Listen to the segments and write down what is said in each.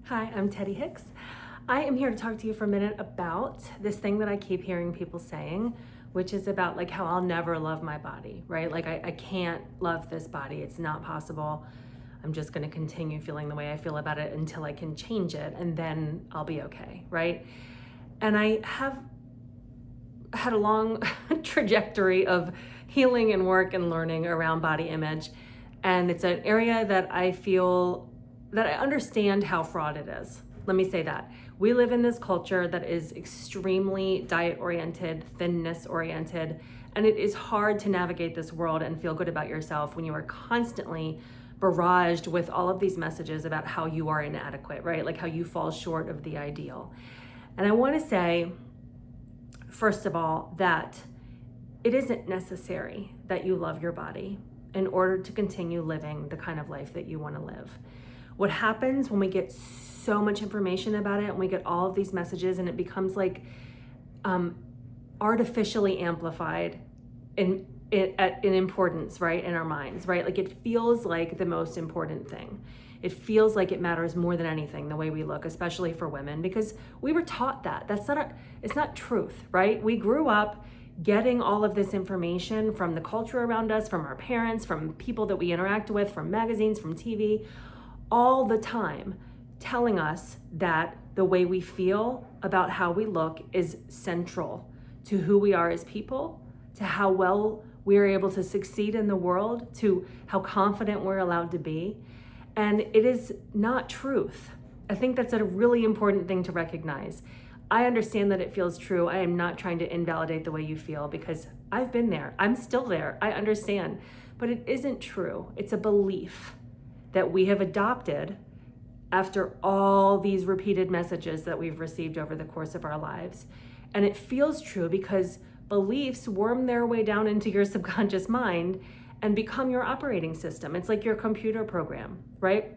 Hi, I'm Teddey Hicks. I am here to talk to you for a minute about this thing that I keep hearing people saying, which is about like how I'll never love my body, right? Like I can't love this body. It's not possible. I'm just going to continue feeling the way I feel about it until I can change it, and then I'll be okay, right? And I have had a long trajectory of healing and work and learning around body image. And it's an area that I feel that I understand how fraught it is. Let me say that. We live in this culture that is extremely diet oriented, thinness oriented, and it is hard to navigate this world and feel good about yourself when you are constantly barraged with all of these messages about how you are inadequate, right? Like how you fall short of the ideal. And I want to say, first of all, that it isn't necessary that you love your body in order to continue living the kind of life that you want to live. What happens when we get so much information about it and we get all of these messages and it becomes like artificially amplified in importance, right, in our minds, right? Like it feels like the most important thing. It feels like it matters more than anything, the way we look, especially for women, because we were taught that. It's not truth, right? We grew up getting all of this information from the culture around us, from our parents, from people that we interact with, from magazines, from TV, all the time, telling us that the way we feel about how we look is central to who we are as people, to how well we are able to succeed in the world, to how confident we're allowed to be. And it is not truth. I think that's a really important thing to recognize. I understand that it feels true. I am not trying to invalidate the way you feel because I've been there. I'm still there. I understand. But it isn't true. It's a belief that we have adopted after all these repeated messages that we've received over the course of our lives. And it feels true because beliefs worm their way down into your subconscious mind and become your operating system. It's like your computer program, right?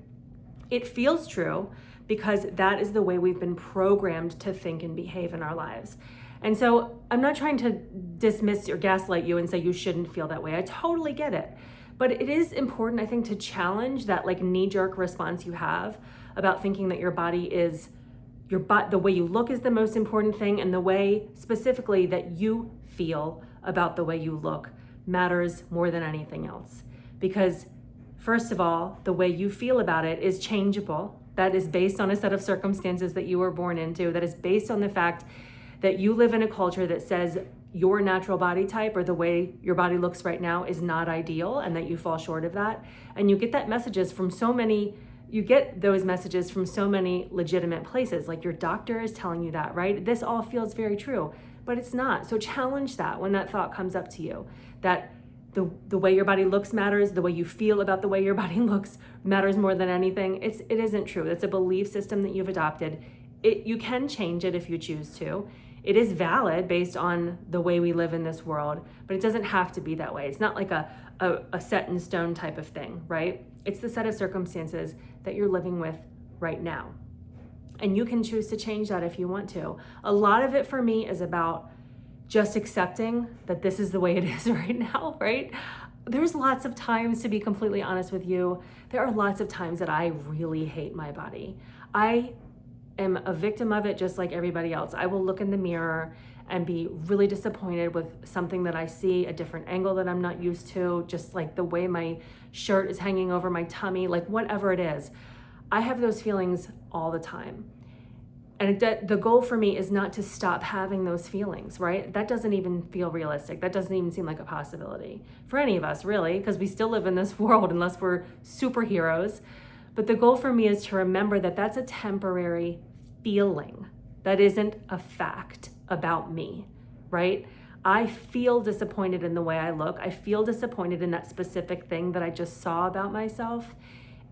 It feels true because that is the way we've been programmed to think and behave in our lives. And so I'm not trying to dismiss or gaslight you and say you shouldn't feel that way. I totally get it. But it is important, I think, to challenge that like knee-jerk response you have about thinking that your body is the way you look is the most important thing, and the way specifically that you feel about the way you look matters more than anything else. Because first of all, the way you feel about it is changeable. That is based on a set of circumstances that you were born into. That is based on the fact that you live in a culture that says your natural body type or the way your body looks right now is not ideal and that you fall short of that. And you get those messages from so many legitimate places, like your doctor is telling you that, right? This all feels very true, but it's not. So challenge that when that thought comes up to you, that the way your body looks matters, the way you feel about the way your body looks matters more than anything. It isn't true. It's a belief system that you've adopted. You can change it if you choose to. It is valid based on the way we live in this world, but it doesn't have to be that way. It's not like a set in stone type of thing, right? It's the set of circumstances that you're living with right now. And you can choose to change that if you want to. A lot of it for me is about just accepting that this is the way it is right now, right? There's lots of times, to be completely honest with you, there are lots of times that I really hate my body. I am a victim of it just like everybody else. I will look in the mirror and be really disappointed with something that I see, a different angle that I'm not used to, just like the way my shirt is hanging over my tummy, like whatever it is. I have those feelings all the time. And the goal for me is not to stop having those feelings, right? That doesn't even feel realistic. That doesn't even seem like a possibility for any of us, really, because we still live in this world unless we're superheroes. But the goal for me is to remember that that's a temporary feeling. That isn't a fact about me, right? I feel disappointed in the way I look. I feel disappointed in that specific thing that I just saw about myself.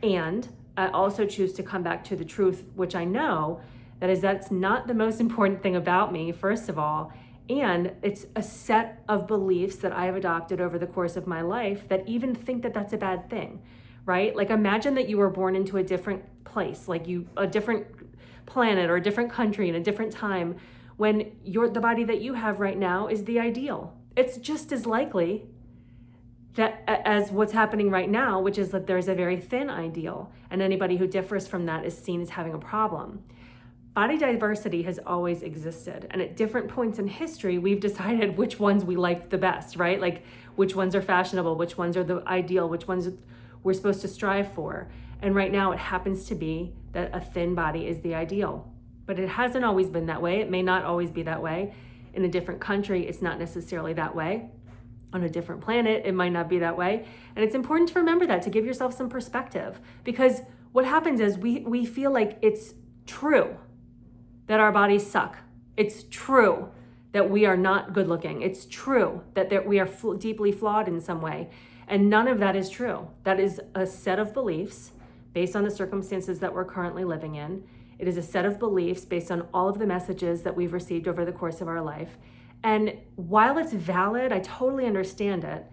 And I also choose to come back to the truth, which I know that's not the most important thing about me, first of all. And it's a set of beliefs that I have adopted over the course of my life that even think that that's a bad thing, right? Like imagine that you were born into a different place, like a different planet or a different country in a different time, when the body that you have right now is the ideal. It's just as likely that as what's happening right now, which is that there's a very thin ideal, and anybody who differs from that is seen as having a problem. Body diversity has always existed, and at different points in history, we've decided which ones we like the best, right? Like which ones are fashionable, which ones are the ideal, which ones we're supposed to strive for. And right now it happens to be that a thin body is the ideal, but it hasn't always been that way. It may not always be that way. In a different country, it's not necessarily that way. On a different planet, it might not be that way. And it's important to remember that, to give yourself some perspective, because what happens is we feel like it's true that our bodies suck. It's true that we are not good looking. It's true that we are deeply flawed in some way. And none of that is true. That is a set of beliefs based on the circumstances that we're currently living in. It is a set of beliefs based on all of the messages that we've received over the course of our life. And while it's valid, I totally understand it.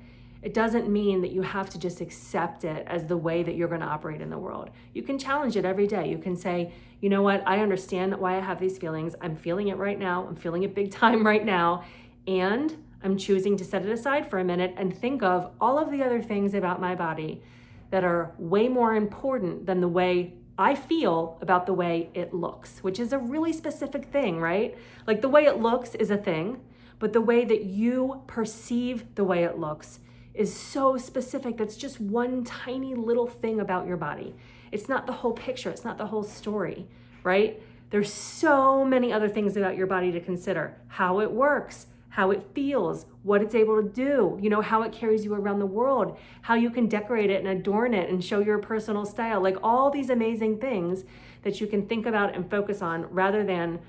It doesn't mean that you have to just accept it as the way that you're going to operate in the world. You can challenge it every day. You can say, you know what, I understand why I have these feelings. I'm feeling it right now. I'm feeling it big time right now. And I'm choosing to set it aside for a minute and think of all of the other things about my body that are way more important than the way I feel about the way it looks, which is a really specific thing, right? Like the way it looks is a thing, but the way that you perceive the way it looks is so specific. That's just one tiny little thing about your body. It's not the whole picture. It's not the whole story, right? There's so many other things about your body to consider. How it works, how it feels, what it's able to do, you know, how it carries you around the world, how you can decorate it and adorn it and show your personal style, like all these amazing things that you can think about and focus on rather than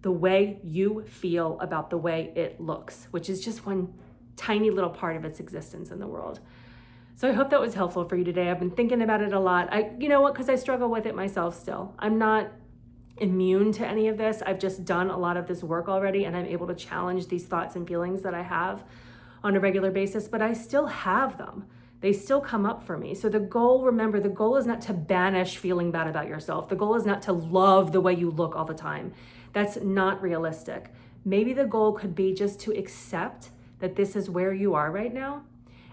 the way you feel about the way it looks, which is just one tiny little part of its existence in the world. So I hope that was helpful for you today. I've been thinking about it a lot. You know what, because I struggle with it myself still. I'm not immune to any of this. I've just done a lot of this work already, and I'm able to challenge these thoughts and feelings that I have on a regular basis, but I still have them. They still come up for me. So the goal, remember, the goal is not to banish feeling bad about yourself. The goal is not to love the way you look all the time. That's not realistic. Maybe the goal could be just to accept that this is where you are right now,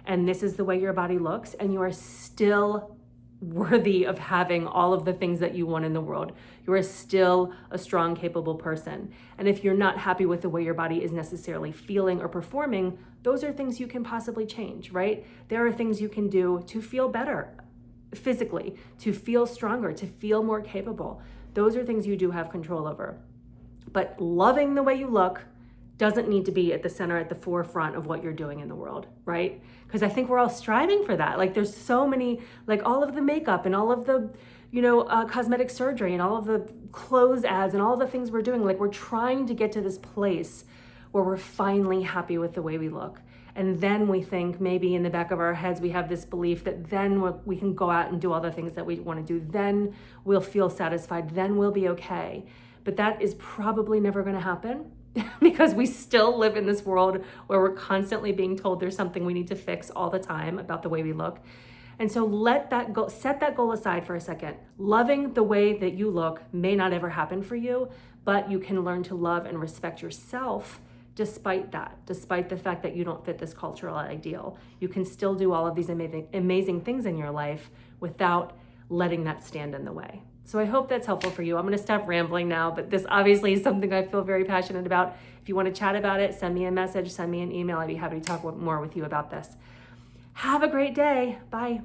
and this is the way your body looks, and you are still worthy of having all of the things that you want in the world. You are still a strong, capable person. And if you're not happy with the way your body is necessarily feeling or performing, those are things you can possibly change, right? There are things you can do to feel better physically, to feel stronger, to feel more capable. Those are things you do have control over. But loving the way you look doesn't need to be at the center, at the forefront of what you're doing in the world, right? Because I think we're all striving for that. Like there's so many, like all of the makeup and all of the, cosmetic surgery and all of the clothes ads and all of the things we're doing, like we're trying to get to this place where we're finally happy with the way we look. And then we think maybe in the back of our heads, we have this belief that then we can go out and do all the things that we want to do. Then we'll feel satisfied. Then we'll be okay. But that is probably never going to happen because we still live in this world where we're constantly being told there's something we need to fix all the time about the way we look. And so set that goal aside for a second. Loving the way that you look may not ever happen for you, but you can learn to love and respect yourself despite that, despite the fact that you don't fit this cultural ideal. You can still do all of these amazing things in your life without letting that stand in the way. So I hope that's helpful for you. I'm going to stop rambling now, but this obviously is something I feel very passionate about. If you want to chat about it, send me a message, send me an email. I'd be happy to talk more with you about this. Have a great day. Bye.